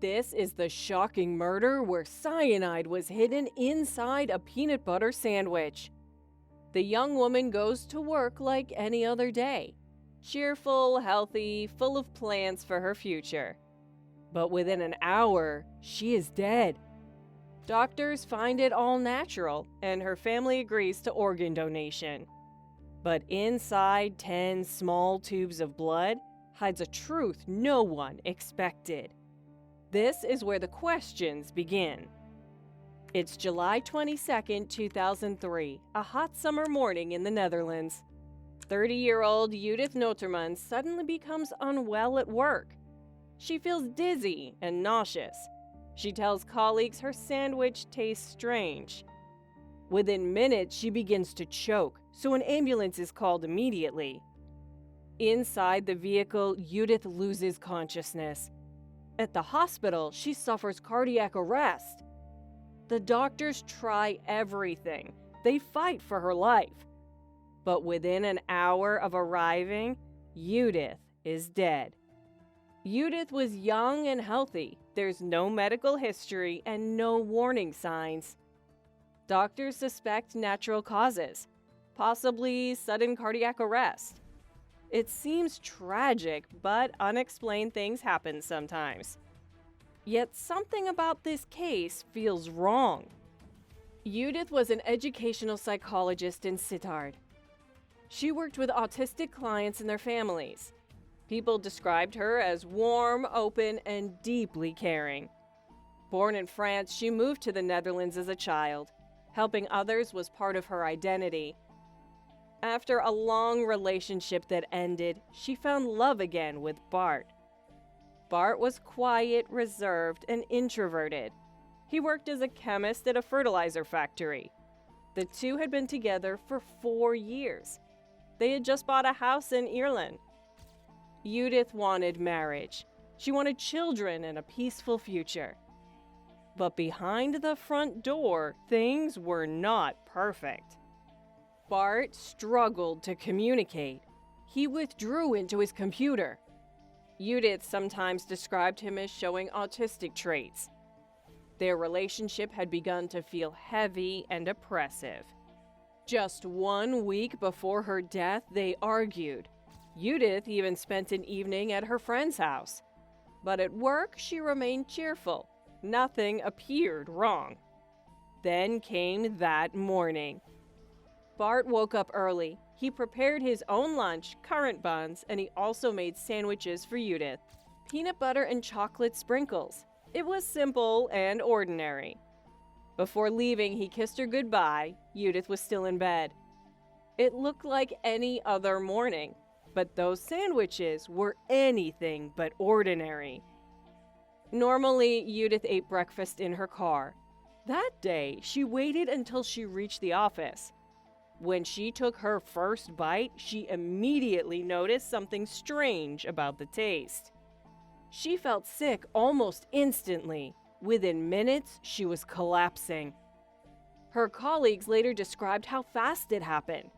This is the shocking murder where cyanide was hidden inside a peanut butter sandwich. The young woman goes to work like any other day. Cheerful, healthy, full of plans for her future. But within an hour, she is dead. Doctors find it all natural, and her family agrees to organ donation. But inside 10 small tubes of blood hides a truth no one expected. This is where the questions begin. It's July 22, 2003, a hot summer morning in the Netherlands. 30-year-old Judith Noterman suddenly becomes unwell at work. She feels dizzy and nauseous. She tells colleagues her sandwich tastes strange. Within minutes, she begins to choke, so an ambulance is called immediately. Inside the vehicle, Judith loses consciousness. At the hospital, she suffers cardiac arrest. The doctors try everything. They fight for her life. But within an hour of arriving, Judith is dead. Judith was young and healthy. There's no medical history and no warning signs. Doctors suspect natural causes, possibly sudden cardiac arrest. It seems tragic, but unexplained things happen sometimes. Yet something about this case feels wrong. Judith was an educational psychologist in Sittard. She worked with autistic clients and their families. People described her as warm, open, and deeply caring. Born in France, she moved to the Netherlands as a child. Helping others was part of her identity. After a long relationship that ended, she found love again with Bart. Bart was quiet, reserved, and introverted. He worked as a chemist at a fertilizer factory. The two had been together for 4 years. They had just bought a house in Ireland. Judith wanted marriage. She wanted children and a peaceful future. But behind the front door, things were not perfect. Bart struggled to communicate. He withdrew into his computer. Judith sometimes described him as showing autistic traits. Their relationship had begun to feel heavy and oppressive. Just 1 week before her death, they argued. Judith even spent an evening at her friend's house. But at work, she remained cheerful. Nothing appeared wrong. Then came that morning. Bart woke up early. He prepared his own lunch, currant buns, and he also made sandwiches for Judith. Peanut butter and chocolate sprinkles. It was simple and ordinary. Before leaving, he kissed her goodbye. Judith was still in bed. It looked like any other morning, but those sandwiches were anything but ordinary. Normally, Judith ate breakfast in her car. That day, she waited until she reached the office. When she took her first bite, she immediately noticed something strange about the taste. She felt sick almost instantly. Within minutes, she was collapsing. Her colleagues later described how fast it happened.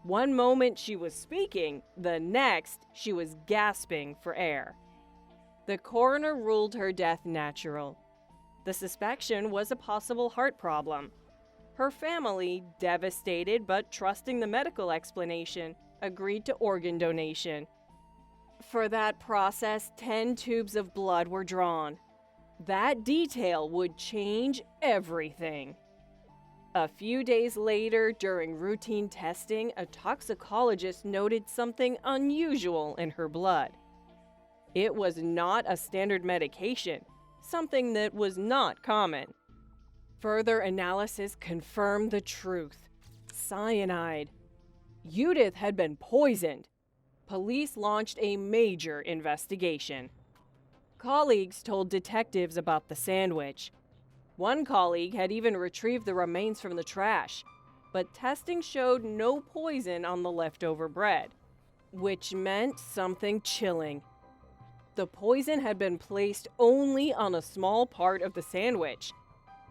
One moment she was speaking, the next she was gasping for air. The coroner ruled her death natural. The suspicion was a possible heart problem. Her family, devastated but trusting the medical explanation, agreed to organ donation. For that process, 10 tubes of blood were drawn. That detail would change everything. A few days later, during routine testing, a toxicologist noted something unusual in her blood. It was not a standard medication, something that was not common. Further analysis confirmed the truth. Cyanide. Judith had been poisoned. Police launched a major investigation. Colleagues told detectives about the sandwich. One colleague had even retrieved the remains from the trash, but testing showed no poison on the leftover bread, which meant something chilling. The poison had been placed only on a small part of the sandwich,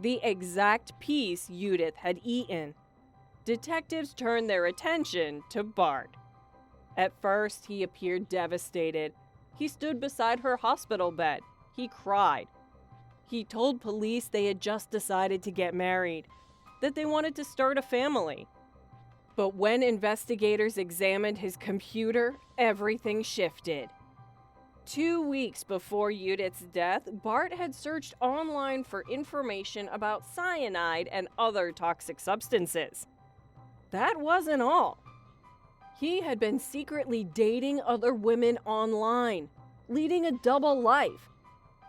the exact piece Judith had eaten. Detectives turned their attention to Bart. At first, he appeared devastated. He stood beside her hospital bed. He cried. He told police they had just decided to get married, that they wanted to start a family. But when investigators examined his computer, everything shifted. 2 weeks before Judith's death, Bart had searched online for information about cyanide and other toxic substances. That wasn't all. He had been secretly dating other women online, leading a double life.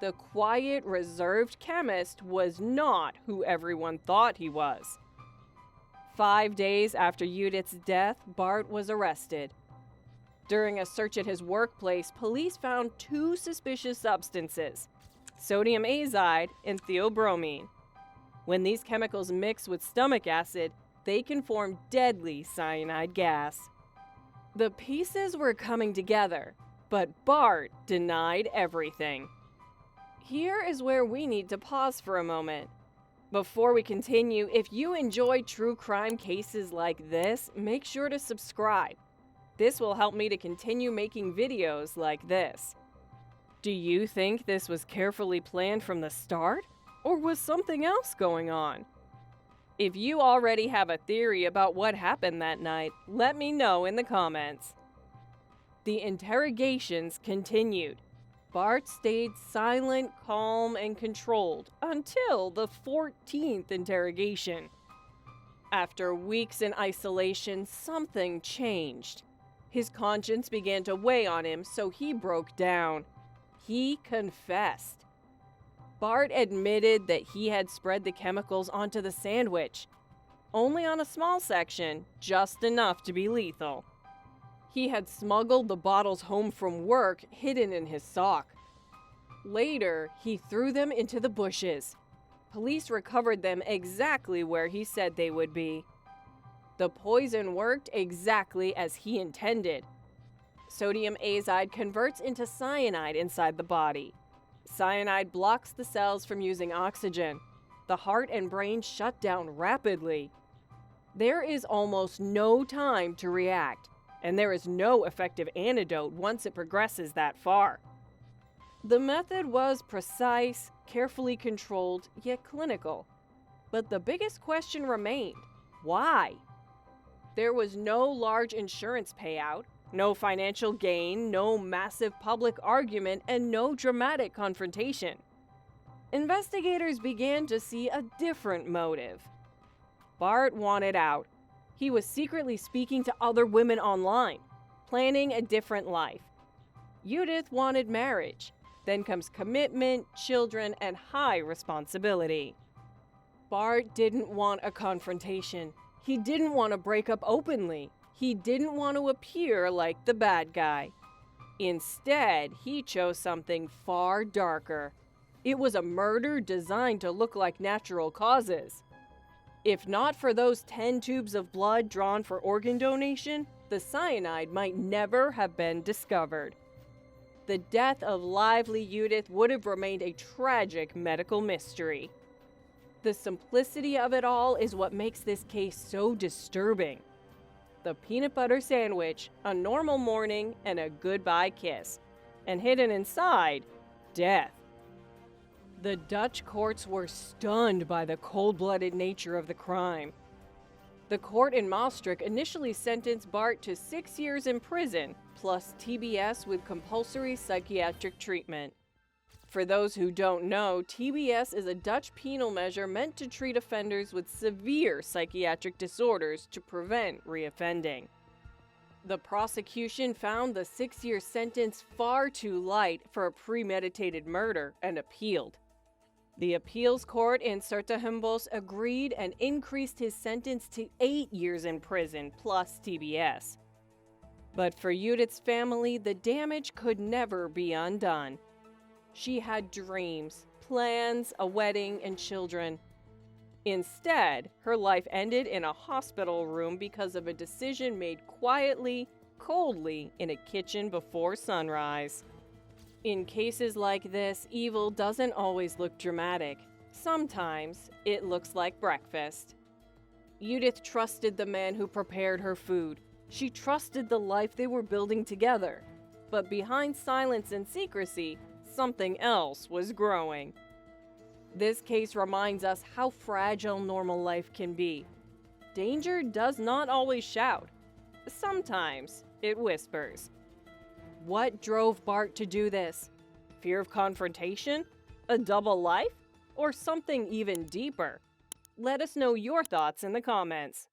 The quiet, reserved chemist was not who everyone thought he was. 5 days after Judith's death, Bart was arrested. During a search at his workplace, police found 2 suspicious substances, sodium azide and theobromine. When these chemicals mix with stomach acid, they can form deadly cyanide gas. The pieces were coming together, but Bart denied everything. Here is where we need to pause for a moment. Before we continue, if you enjoy true crime cases like this, make sure to subscribe. This will help me to continue making videos like this. Do you think this was carefully planned from the start? Or was something else going on? If you already have a theory about what happened that night, let me know in the comments. The interrogations continued. Bart stayed silent, calm, and controlled until the 14th interrogation. After weeks in isolation, something changed. His conscience began to weigh on him, so he broke down. He confessed. Bart admitted that he had spread the chemicals onto the sandwich, only on a small section, just enough to be lethal. He had smuggled the bottles home from work, hidden in his sock. Later, he threw them into the bushes. Police recovered them exactly where he said they would be. The poison worked exactly as he intended. Sodium azide converts into cyanide inside the body. Cyanide blocks the cells from using oxygen. The heart and brain shut down rapidly. There is almost no time to react, and there is no effective antidote once it progresses that far. The method was precise, carefully controlled, yet clinical. But the biggest question remained: why? There was no large insurance payout, no financial gain, no massive public argument, and no dramatic confrontation. Investigators began to see a different motive. Bart wanted out. He was secretly speaking to other women online, planning a different life. Judith wanted marriage. Then comes commitment, children, and high responsibility. Bart didn't want a confrontation. He didn't want to break up openly. He didn't want to appear like the bad guy. Instead, he chose something far darker. It was a murder designed to look like natural causes. If not for those 10 tubes of blood drawn for organ donation, the cyanide might never have been discovered. The death of lively Judith would have remained a tragic medical mystery. The simplicity of it all is what makes this case so disturbing. The peanut butter sandwich, a normal morning, and a goodbye kiss. And hidden inside, death. The Dutch courts were stunned by the cold-blooded nature of the crime. The court in Maastricht initially sentenced Bart to 6 years in prison, plus TBS with compulsory psychiatric treatment. For those who don't know, TBS is a Dutch penal measure meant to treat offenders with severe psychiatric disorders to prevent reoffending. The prosecution found the 6-year sentence far too light for a premeditated murder and appealed. The appeals court in 's-Hertogenbosch agreed and increased his sentence to 8 years in prison plus TBS. But for Judith's family, the damage could never be undone. She had dreams, plans, a wedding, and children. Instead, her life ended in a hospital room because of a decision made quietly, coldly, in a kitchen before sunrise. In cases like this, evil doesn't always look dramatic. Sometimes, it looks like breakfast. Judith trusted the man who prepared her food. She trusted the life they were building together. But behind silence and secrecy, something else was growing. This case reminds us how fragile normal life can be. Danger does not always shout. Sometimes it whispers. What drove Bart to do this? Fear of confrontation? A double life? Or something even deeper? Let us know your thoughts in the comments.